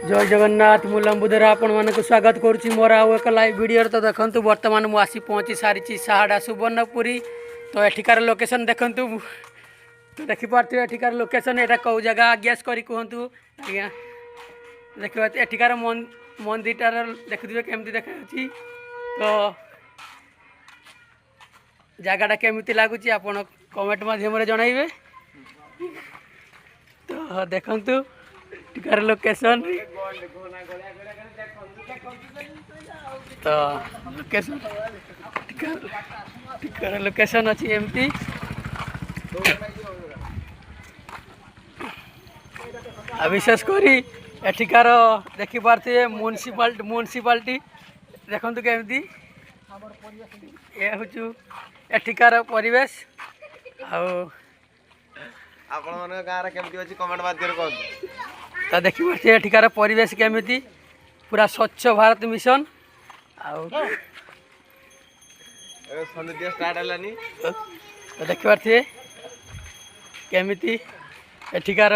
जय जगन्नाथ मु लंबुधर आपण मानक स्वागत करुच्ची मोर आउ एक लाइव वीडियो तो देखु बर्तमान मुझे आसी पहुँची सारी साहाड़ा सुवर्णपुरी। तो एठिकार लोकेशन देखु तो देखिपे एठिकार लोकेशन एटा कौ जगह गैस करी कहतु आज्ञा देखिए एठिकार मंदिरटार देखुए केमती देखा तो जगहटा केमती लगुच आपण कमेंट मध्यम जनइबे। तो देखु एठिकार लोकेशन तो लोकेशन एठिकार लोकेशन अच्छी एमती विशेषकर एठिकार देखिपे म्युनिसिपालिटी देखु केमती ये हूँ एठिकार परिवेश तो देखिए एठिकार परिवेश केमिति पूरा स्वच्छ भारत मिशन तो देखिए केमिति एठिकार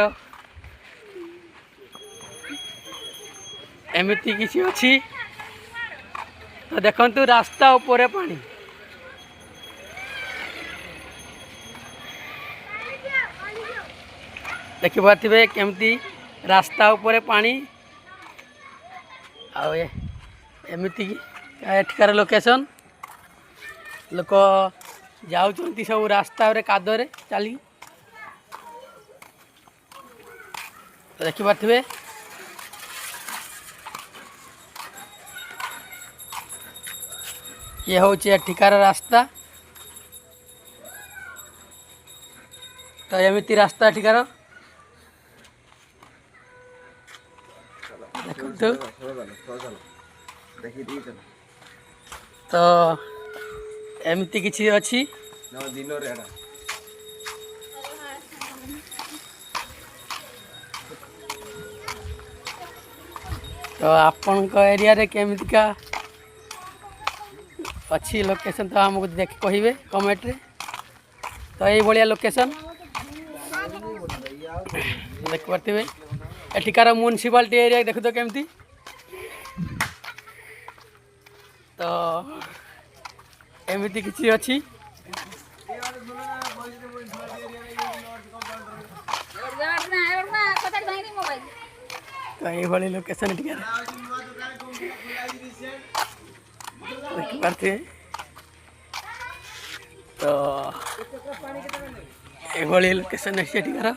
एमिति किसी अच्छी। तो देखंतु रास्ता ऊपर पानी देखिपे केमती रास्ता ऊपर पानी एमती एठिकार लोकेशन लोक जाऊँच सब रास्ता कादरे चली। तो देखिपे ये हूँ एठिकार रास्ता। तो एमती रास्ता एठिकार तो एमती किसी अच्छी। तो आपण एरिया रे केमितिका अच्छी लोकेशन तो आमको देख कहे कमेंट रे। तो ये भाया लोकेशन देख पारे एठिकार म्युनिसिपालिटी एरिया देखु तो केमती। तो एमती किसी अच्छी। तो ये लोकेशन एठिकार देख पारे। तो ये लोकेशन है एठिकार।